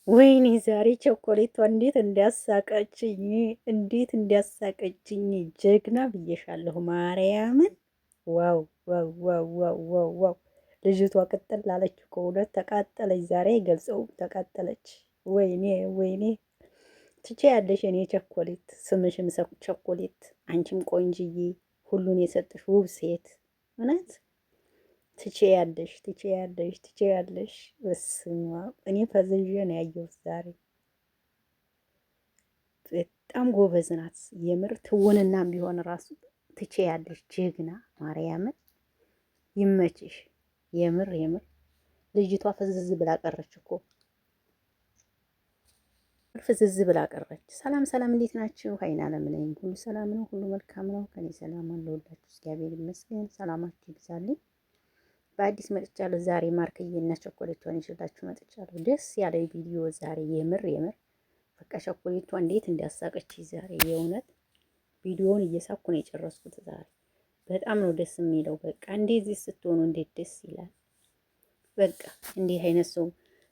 ወይኔ ዛሬ ቸኮሌቷ እንዴት እንዲያሳቀችኝ ጀግና ብዬሻለሁ ማርያምን። ዋው ዋው ዋው ዋው ዋው ዋው! ልጅቷ ቅጥል ላለች ከእውነት ተቃጠለች። ዛሬ አይገልጸውም ተቃጠለች። ወይኔ ወይኔ! ትቼ ያለሽ እኔ ቸኮሌት፣ ስምሽም ቸኮሌት፣ አንቺም ቆንጅዬ፣ ሁሉን የሰጠሽ ውብ ሴት እውነት ትቼ ያለሽ። በስመ አብ እኔ ፈዝዤ ነው ያየሁት ዛሬ። በጣም ጎበዝ ናት የምር ትውንናም ቢሆን ራሱ ትቼ ያለሽ ጀግና ማርያምን ይመችሽ። የምር የምር ልጅቷ ፍዝዝ ብላ ቀረች እኮ ፍዝዝ ብላ ቀረች። ሰላም ሰላም፣ እንዴት ናችሁ? ሀይና ለምለኝ ሁሉ ሰላም ነው፣ ሁሉ መልካም ነው። ከኔ ሰላም አለሁላችሁ። እግዚአብሔር ይመስገን። ሰላማችሁ ይብዛልኝ። በአዲስ መጥቻለሁ ዛሬ ማርክዬና ቸኮሌቷን ይዤላችሁ መጥቻለሁ። ደስ ያለ ቪዲዮ ዛሬ የምር በቃ ቸኮሌቷ እንዴት እንዲያሳቀች ዛሬ የእውነት ቪዲዮውን እየሳኩ ነው የጨረስኩት ዛሬ። በጣም ነው ደስ የሚለው። በቃ እንደዚህ ስትሆኑ እንዴት ደስ ይላል። በቃ እንዲህ አይነት ሰው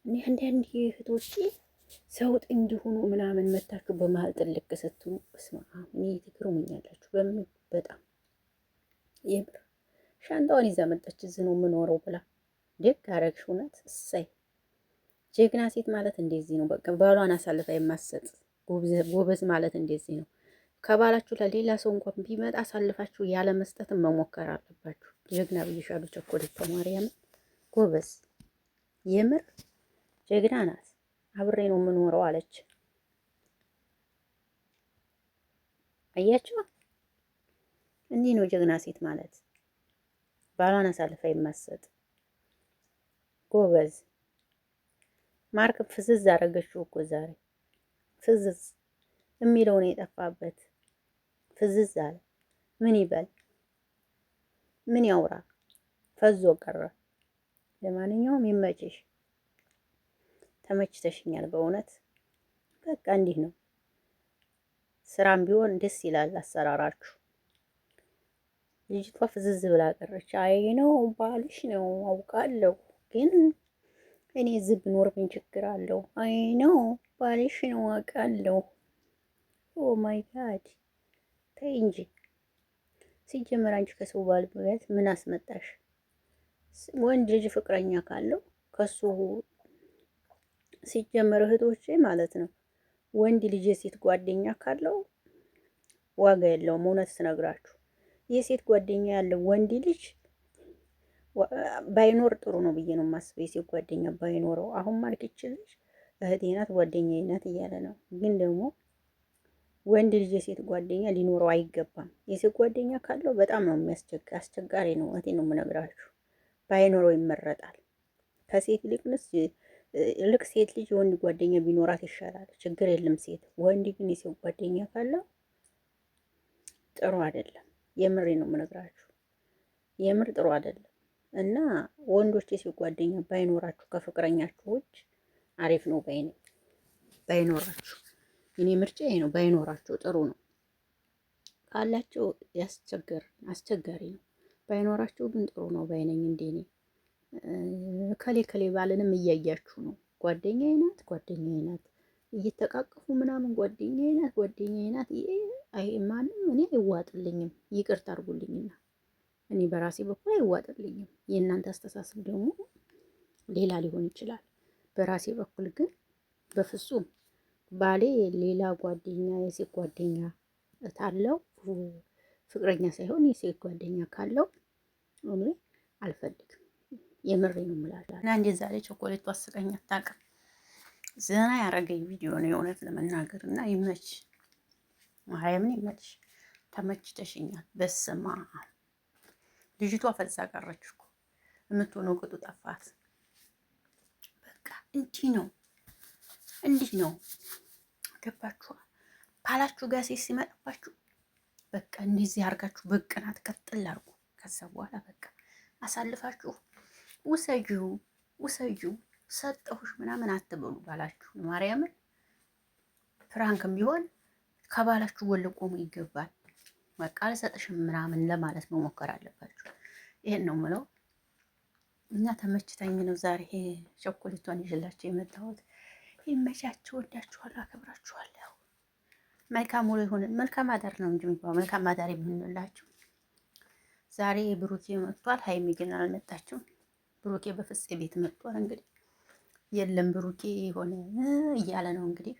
እኔ አንዳንድ እህቶቼ ሰው ጥንድ ሆኖ ምናምን መታችሁ በመሀል ጥልቅ ስትሉ እስማ እኔ ትግሩምኛላችሁ በጣም የምር ሻንጣዋን ይዛ መጣች። እዚህ ነው የምኖረው ብላ ደግ አረግሽ። እውነት እሰይ ጀግና ሴት ማለት እንደዚህ ነው። በቃ ባሏን አሳልፋ የማትሰጥ ጎበዝ ማለት እንደዚህ ነው። ከባላችሁ ለሌላ ሰው እንኳን ቢመጣ አሳልፋችሁ ያለ መስጠትን መሞከር አለባችሁ። ጀግና ብዬሻለሁ። ቸኮሌት ማርያም ጎበዝ የምር ጀግና ናት። አብሬ ነው የምኖረው አለች። አያችሁ እንዲህ ነው ጀግና ሴት ማለት። ባሏን አሳልፋ የማትሰጥ ጎበዝ። ማርክ ፍዝዝ አደረገችው እኮ ዛሬ። ፍዝዝ የሚለው ነው የጠፋበት። ፍዝዝ አለ። ምን ይበል ምን ያውራ? ፈዞ ቀረ። ለማንኛውም ይመችሽ። ተመችተሽኛል በእውነት በቃ እንዲህ ነው። ስራም ቢሆን ደስ ይላል አሰራራችሁ። ልጅቷ ፍዝዝ ብላ ቀረች። አይ ነው ባልሽ ነው አውቃለሁ፣ ግን እኔ እዚህ ብኖር ምን ችግር አለው? አይ ነው ባልሽ ነው አውቃለሁ። ኦ ማይ ጋድ ተይ እንጂ። ሲጀመር አንቺ ከሰው ባል ብለት ምን አስመጣሽ? ወንድ ልጅ ፍቅረኛ ካለው ከሱ ሲጀመር እህቶቼ ማለት ነው ወንድ ልጅ የሴት ጓደኛ ካለው ዋጋ የለውም። እውነት ስነግራችሁ የሴት ጓደኛ ያለው ወንድ ልጅ ባይኖር ጥሩ ነው ብዬ ነው የማስበው። የሴት ጓደኛ ባይኖረው አሁን ማለት ይችላል እህቴ ናት ጓደኛዬ ናት እያለ ነው። ግን ደግሞ ወንድ ልጅ የሴት ጓደኛ ሊኖረው አይገባም። የሴት ጓደኛ ካለው በጣም ነው አስቸጋሪ ነው። እህቴን ነው የምነግራችሁ። ባይኖረው ይመረጣል። ከሴት ይልቅ ሴት ልጅ የወንድ ጓደኛ ቢኖራት ይሻላል። ችግር የለም ሴት። ወንድ ግን የሴት ጓደኛ ካለው ጥሩ አይደለም። የምሬ ነው የምነግራችሁ። የምር ጥሩ አይደለም። እና ወንዶች የሴት ጓደኛ ባይኖራችሁ ከፍቅረኛችሁ ውጭ አሪፍ ነው ባይ ነኝ። ባይኖራችሁ እኔ ምርጫ ይሄ ነው። ባይኖራችሁ ጥሩ ነው። ካላችሁ አስቸጋሪ ነው። ባይኖራችሁ ግን ጥሩ ነው ባይ ነኝ። እንደኔ ከሌ ባልንም እያያችሁ ነው። ጓደኛዬ ናት እየተቃቀፉ ምናምን ጓደኛዬ ናት። አይ ማንም እኔ አይዋጥልኝም። ይቅርታ አድርጉልኝና እኔ በራሴ በኩል አይዋጥልኝም። የእናንተ አስተሳሰብ ደግሞ ሌላ ሊሆን ይችላል። በራሴ በኩል ግን በፍጹም ባሌ ሌላ ጓደኛ የሴት ጓደኛ ታለው ፍቅረኛ ሳይሆን የሴት ጓደኛ ካለው እኔ አልፈልግም። የምሬ ነው የምላችሁ። እና እንዴ ዛሬ ቸኮሌቱ አስቀኝ አታውቅም። ዘና ያረገኝ ቪዲዮ ነው የእውነት ለመናገር እና ይመች ማርያምን ይመች። ተመችተሽኛል። በስማ ልጅቷ ፈዛ ቀረች እኮ የምትሆነው ቅጡ ጠፋት። በቃ እንዲህ ነው ገባችኋል? ካላችሁ ጋር ሴት ሲመጣባችሁ በቃ እንደዚህ አድርጋችሁ በቅናት ቀጥል አድርጉ። ከዛ በኋላ በቃ አሳልፋችሁ ውሰጂው ሰጠሁሽ ምናምን አትበሉ። ባላችሁ ማርያምን ፍራንክም ቢሆን ከባላችሁ ጎን ልቆሙ ይገባል። በቃ አልሰጥሽም ምናምን ለማለት መሞከር አለባችሁ። ይሄን ነው የምለው እና ተመችታኝ ነው ዛሬ ቸኮሌቷን ይዤላችሁ የመጣሁት። ይመቻችሁ። ወዳችኋለሁ፣ አከብራችኋለሁ። መልካም ውሎ ይሁን። መልካም አዳር ነው እንጂ የሚባለው መልካም አዳር የምንላችሁ። ዛሬ ብሩኬ መጥቷል፣ ሀይሚ ግን አልመጣችም። ብሩኬ በፍፄ ቤት መጥቷል። እንግዲህ የለም ብሩኬ የሆነ እያለ ነው እንግዲህ